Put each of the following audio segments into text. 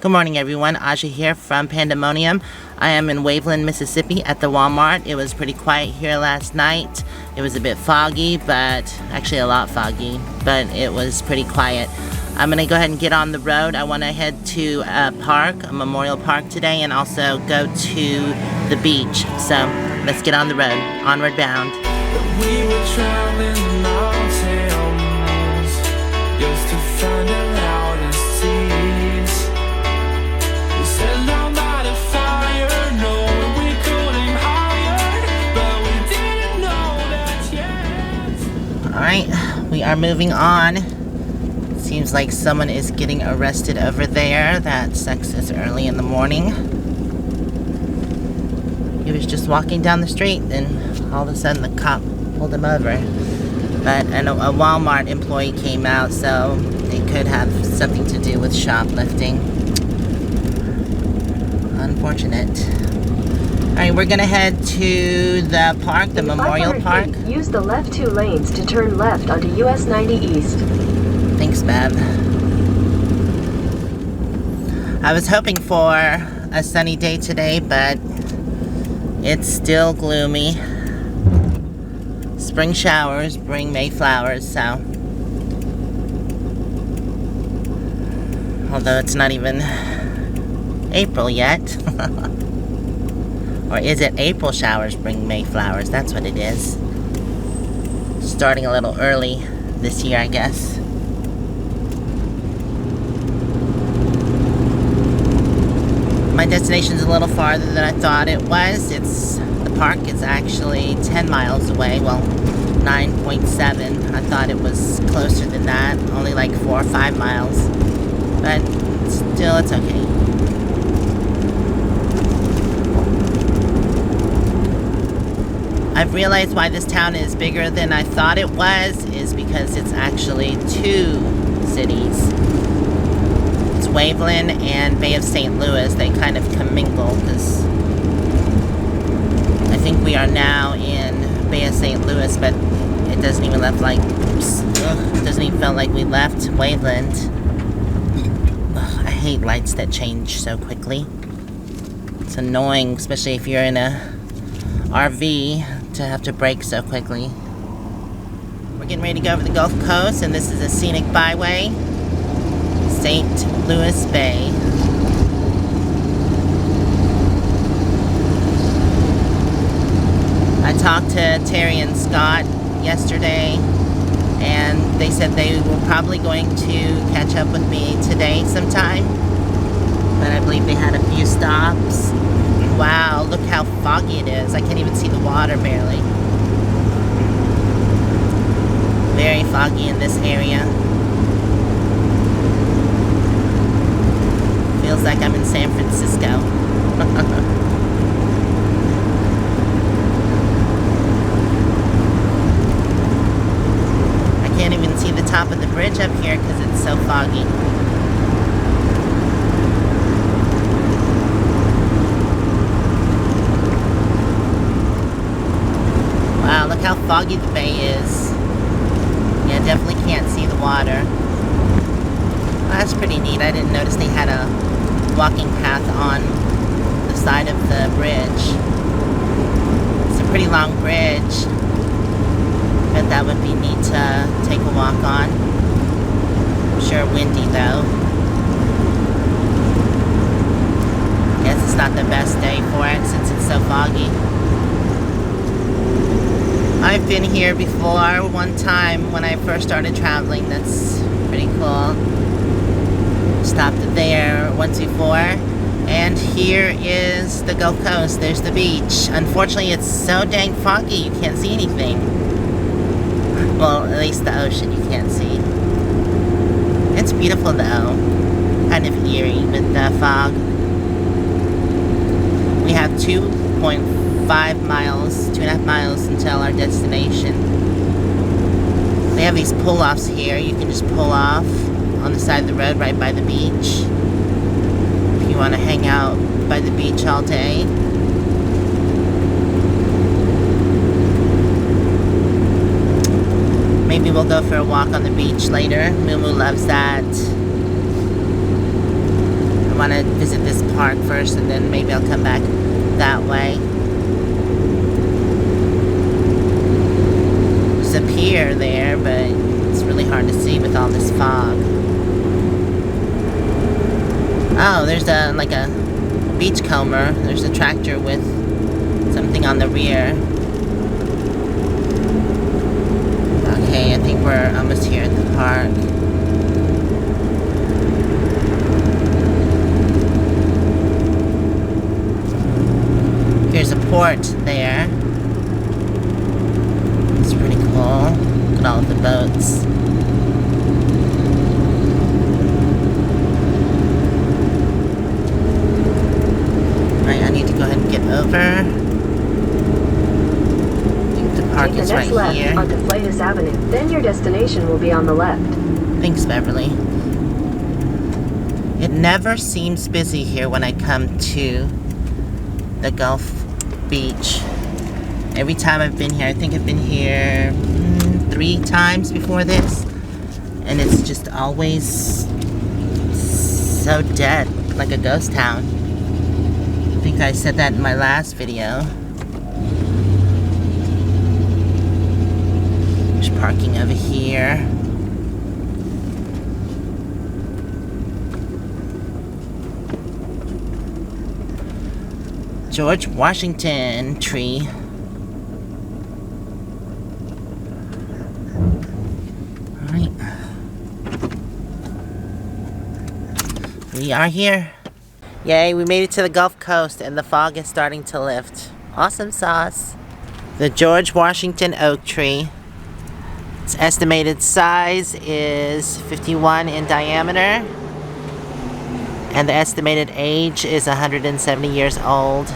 Good morning everyone, Aja here from Pandamonium. I am in Waveland, Mississippi at the Walmart. It was pretty quiet here last night. It was a bit foggy, but actually a lot foggy, but it was pretty quiet. I'm gonna go ahead and get on the road. I wanna head to a park, a memorial park today, and also go to the beach. So let's get on the road, Onward Bound. We were traveling long tails just to find the loudest seas. We set down by the fire, knowing we couldn't hide, but we didn't know that yet. Alright, we are moving on. Seems like someone is getting arrested over there. That sex is early in the morning. He was just walking down the street and all of a sudden the cop pulled him over. But a Walmart employee came out, so it could have something to do with shoplifting. Unfortunate. Alright, we're gonna head to the park, the Memorial Park. Use the left 2 lanes to turn left onto US 90 East. Thanks, Bev. I was hoping for a sunny day today, but it's still gloomy. Spring showers bring May flowers, so. Although it's not even April yet. Or is it April showers bring May flowers? That's what it is. Starting a little early this year, I guess. My destination's a little farther than I thought it was. The park is actually 10 miles away. Well, 9.7. I thought it was closer than that. Only like 4 or 5 miles. But still, it's okay. I've realized why this town is bigger than I thought it was is because it's actually 2 cities. Waveland and Bay of St. Louis, they kind of commingle because I think we are now in Bay of St. Louis, but it doesn't even look like, it doesn't even feel like we left Waveland. I hate lights that change so quickly. It's annoying, especially if you're in a RV, to have to brake so quickly. We're getting ready to go over the Gulf Coast, and this is a scenic byway. St. Louis Bay. I talked to Terry and Scott yesterday, and they said they were probably going to catch up with me today sometime, but I believe they had a few stops. Wow, look how foggy it is. I can't even see the water barely. Very foggy in this area. Feels like I'm in San Francisco. I can't even see the top of the bridge up here because it's so foggy. Wow, look how foggy the bay is. Yeah, definitely can't see the water. Well, that's pretty neat. I didn't notice they had a walking path on the side of the bridge. It's a pretty long bridge. Bet that would be neat to take a walk on. I'm sure windy though. Guess it's not the best day for it since it's so foggy. I've been here before one time when I first started traveling. That's pretty cool. Stopped there once before, and here is the Gulf Coast. There's the beach. Unfortunately, it's so dang foggy you can't see anything. Well, at least the ocean you can't see. It's beautiful though. Kind of eerie with the fog. We have 2.5 miles, 2.5 miles until our destination. They have these pull-offs here. You can just pull off on the side of the road right by the beach if you want to hang out by the beach all day. Maybe we'll go for a walk on the beach later. Moo-moo loves that. I want to visit this park first, and then maybe I'll come back that way. There's a pier there, but it's really hard to see with all this fog. Oh, there's like a beachcomber. There's a tractor with something on the rear. Okay, I think we're almost here at the park. Here's a port there. It's pretty cool. Look at all of the boats. Alright, I need to go ahead and get over. I think the park is right left here. onto Flatus Avenue. Then your destination will be on the left. Thanks, Beverly. It never seems busy here when I come to the Gulf Beach. Every time I've been here, I think I've been here 3 times before this, and it's just always so dead, like a ghost town. I think I said that in my last video. There's parking over here. George Washington tree. Alright. We are here. Yay, we made it to the Gulf Coast and the fog is starting to lift. Awesome sauce. The George Washington oak tree. Its estimated size is 51 in diameter. And the estimated age is 170 years old.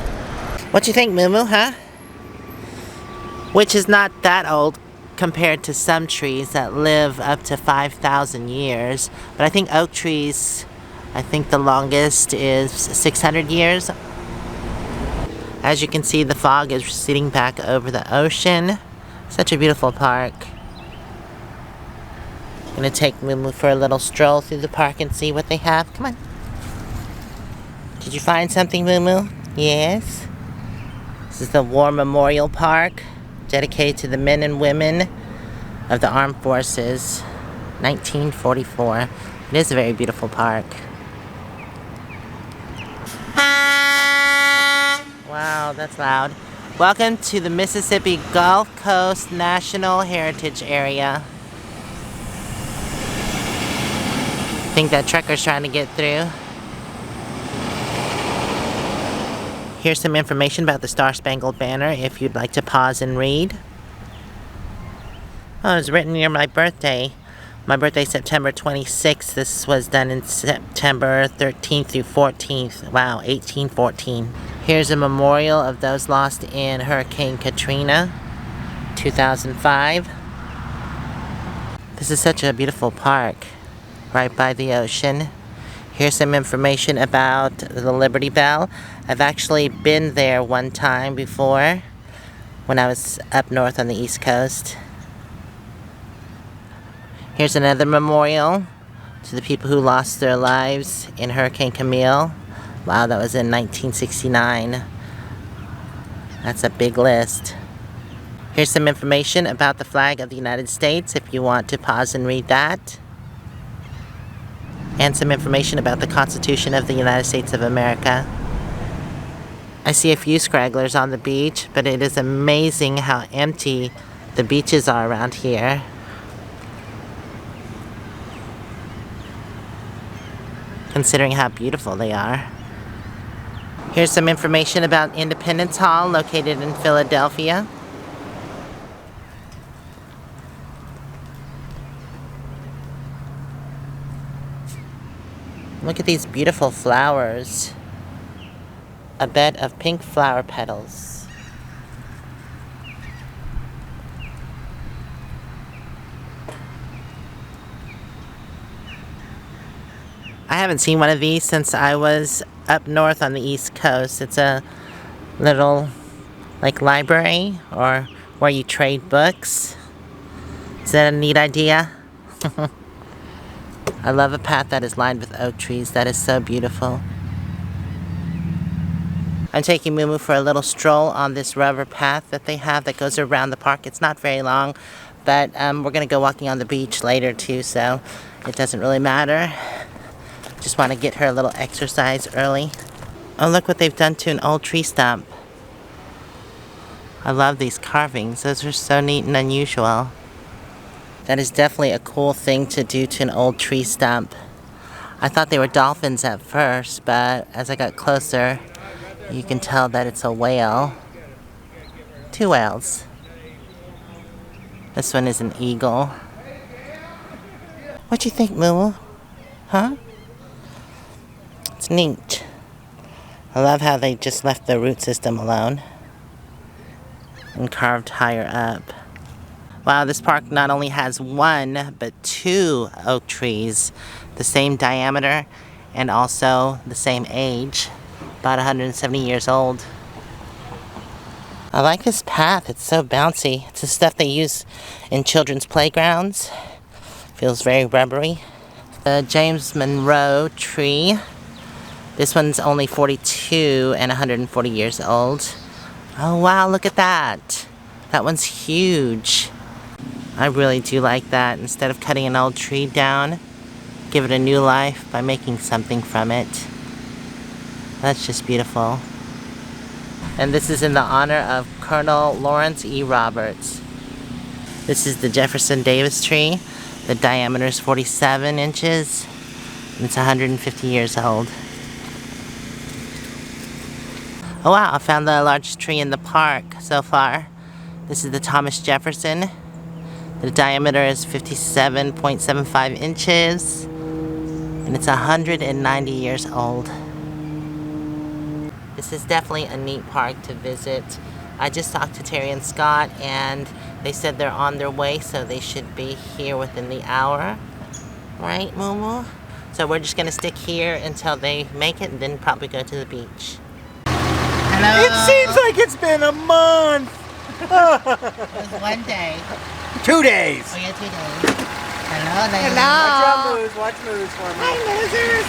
What you think, moo-moo, huh? Which is not that old compared to some trees that live up to 5,000 years. But I think oak trees, I think the longest is 600 years. As you can see, the fog is receding back over the ocean. Such a beautiful park. I'm gonna take moo-moo for a little stroll through the park and see what they have. Come on. Did you find something, moo-moo? Yes. This is the War Memorial Park, dedicated to the men and women of the Armed Forces, 1944. It is a very beautiful park. Wow, that's loud. Welcome to the Mississippi Gulf Coast National Heritage Area. I think that trucker's trying to get through. Here's some information about the Star-Spangled Banner if you'd like to pause and read. Oh, it was written near my birthday. My birthday, September 26th. This was done in September 13th through 14th. Wow, 1814. Here's a memorial of those lost in Hurricane Katrina, 2005. This is such a beautiful park, right by the ocean. Here's some information about the Liberty Bell. I've actually been there one time before when I was up north on the East Coast. Here's another memorial to the people who lost their lives in Hurricane Camille. Wow, that was in 1969. That's a big list. Here's some information about the flag of the United States if you want to pause and read that. And some information about the Constitution of the United States of America. I see a few scragglers on the beach, but it is amazing how empty the beaches are around here. Considering how beautiful they are. Here's some information about Independence Hall, located in Philadelphia. Look at these beautiful flowers. A bed of pink flower petals. I haven't seen one of these since I was up north on the East Coast. It's a little, like, library or where you trade books. Is that a neat idea? I love a path that is lined with oak trees. That is so beautiful. I'm taking Moo-moo for a little stroll on this rubber path that they have that goes around the park. It's not very long, but we're going to go walking on the beach later too, so it doesn't really matter. Just want to get her a little exercise early. Oh, look what they've done to an old tree stump. I love these carvings. Those are so neat and unusual. That is definitely a cool thing to do to an old tree stump. I thought they were dolphins at first, but as I got closer, you can tell that it's a whale. 2 whales. This one is an eagle. What you think, Moo? Huh? It's neat. I love how they just left the root system alone and carved higher up. Wow, this park not only has 1, but 2 oak trees, the same diameter and also the same age, about 170 years old. I like this path, it's so bouncy. It's the stuff they use in children's playgrounds. Feels very rubbery. The James Monroe tree. This one's only 42 and 140 years old. Oh wow, look at that. That one's huge. I really do like that. Instead of cutting an old tree down, give it a new life by making something from it. That's just beautiful. And this is in the honor of Colonel Lawrence E. Roberts. This is the Jefferson Davis tree. The diameter is 47 inches, and it's 150 years old. Oh wow, I found the largest tree in the park so far. This is the Thomas Jefferson. The diameter is 57.75 inches, and it's 190 years old. This is definitely a neat park to visit. I just talked to Terry and Scott, and they said they're on their way, so they should be here within the hour. Right, Moo-moo? So we're just gonna stick here until they make it, and then probably go to the beach. Hello? It seems like it's been a month! It was 1 day. 2 days! Oh yeah, 2 days. Hello there. Hello! Watch moves for me. Hi, losers!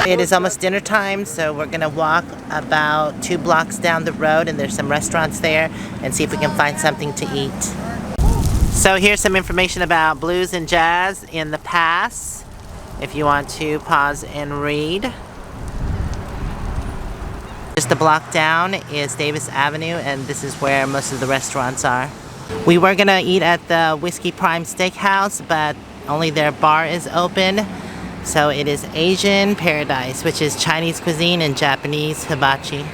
It is almost dinner time, so we're gonna walk about 2 blocks down the road, and there's some restaurants there, and see if we can find something to eat. So here's some information about blues and jazz in the pass, if you want to pause and read. Just a block down is Davis Avenue, and this is where most of the restaurants are. We were gonna eat at the Whiskey Prime Steakhouse, but only their bar is open. So it is Asian Paradise, which is Chinese cuisine and Japanese hibachi.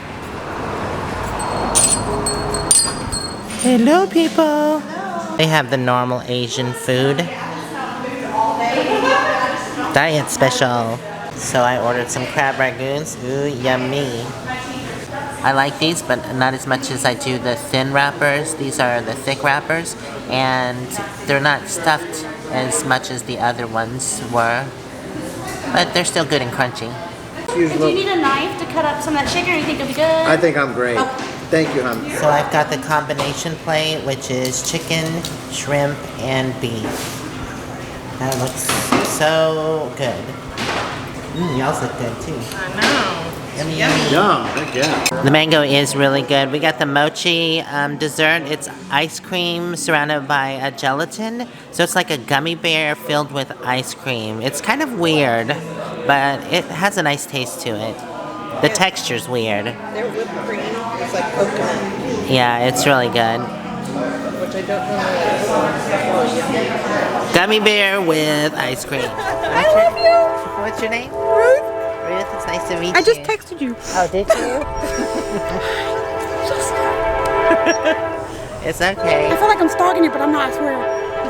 Hello, people. Hello. They have the normal Asian food. Diet special. So I ordered some crab ragoons. Ooh, yummy. I like these, but not as much as I do the thin wrappers. These are the thick wrappers, and they're not stuffed as much as the other ones were. But they're still good and crunchy. Do you need a knife to cut up some of that chicken, or you think it'll be good? I think I'm great. Oh. Thank you, hon. So I've got the combination plate, which is chicken, shrimp, and beef. That looks so good. Y'all look good too. I know. Yummy, yummy. Yum, heck yeah. The mango is really good. We got the mochi dessert. It's ice cream surrounded by a gelatin. So it's like a gummy bear filled with ice cream. It's kind of weird, but it has a nice taste to it. The texture's weird. Their whipped cream is like coconut, Yeah, it's really good. which I don't know. Gummy bear with ice cream. I love you! What's your name? Ruth, Ruth, it's nice to meet you. I just texted you. Oh, did you? It's okay. I feel like I'm stalking you, but I'm not, I swear.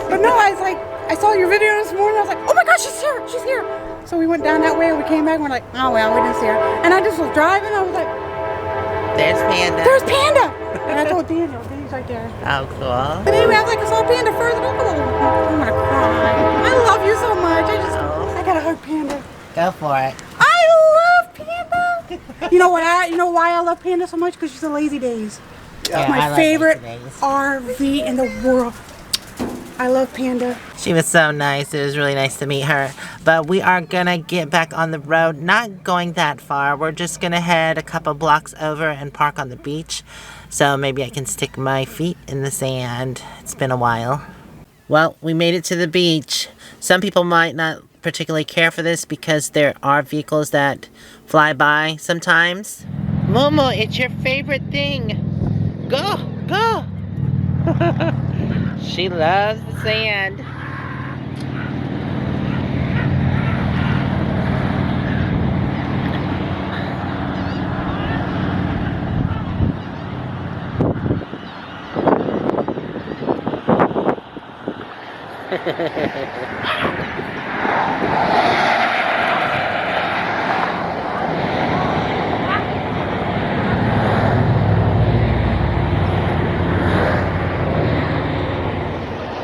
But no, I was like, I saw your video this morning, I was like, oh my gosh, she's here, she's here. So we went down that way, and we came back, and we're like, oh well, we didn't see her. And I just was driving, I was like, There's Panda. there's Panda! And I told Daniel, Daniel's right there. Oh, cool. But anyway, I was like, I saw Panda first, and I'm gonna cry. I love you so much, I gotta hug Panda. Go for it. I love Panda! You know why I love Panda so much? Because she's a Lazy Days. Yeah, My I like favorite Lazy Days. RV in the world. I love Panda. She was so nice. It was really nice to meet her. But we are gonna get back on the road. Not going that far. We're just gonna head a couple blocks over and park on the beach. So maybe I can stick my feet in the sand. It's been a while. Well, we made it to the beach. Some people might not particularly care for this because there are vehicles that fly by sometimes. Momo, it's your favorite thing. Go, go. She loves the sand.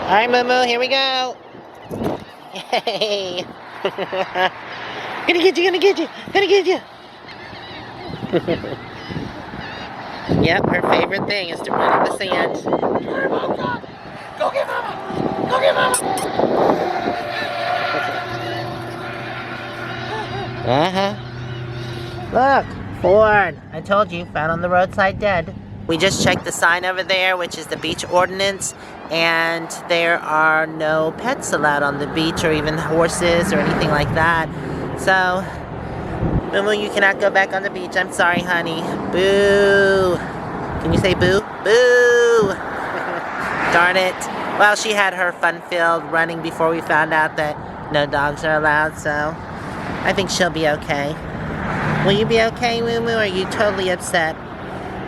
Alright, Moo-moo, here we go. Yay. Gonna get you, gonna get you, gonna get you. Yep, her favorite thing is to run in the sand. Go get Mama! Go get Mama! Look, Ford. I told you, found on the roadside dead. We just checked the sign over there, which is the beach ordinance, and there are no pets allowed on the beach, or even horses or anything like that. So, Moo-moo, you cannot go back on the beach. I'm sorry, honey. Boo. Can you say boo? Boo. Darn it. Well, she had her fun-filled running before we found out that no dogs are allowed, so I think she'll be okay. Will you be okay, Moo-moo, or are you totally upset?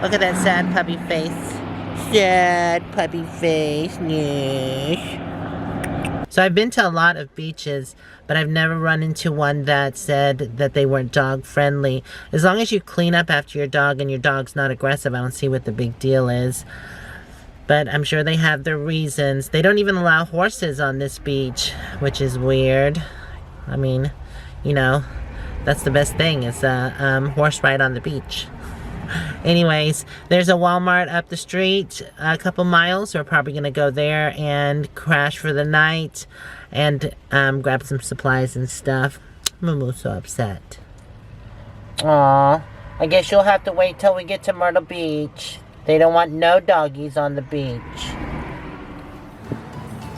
Look at that sad puppy face. Sad puppy face. Yes. So I've been to a lot of beaches, but I've never run into one that said that they weren't dog friendly. As long as you clean up after your dog and your dog's not aggressive, I don't see what the big deal is. But I'm sure they have their reasons. They don't even allow horses on this beach, which is weird. I mean, you know, that's the best thing, is a horse ride on the beach. Anyways, there's a Walmart up the street a couple miles. We're probably gonna go there and crash for the night and grab some supplies and stuff. Moo-moo's so upset. Aw, I guess you'll have to wait till we get to Myrtle Beach. They don't want no doggies on the beach.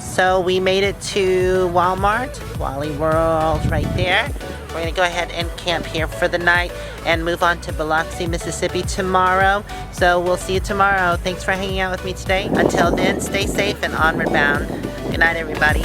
So we made it to Walmart. Wally World right there. We're gonna go ahead and camp here for the night and move on to Biloxi, Mississippi tomorrow. So we'll see you tomorrow. Thanks for hanging out with me today. Until then, stay safe and onward bound. Good night, everybody.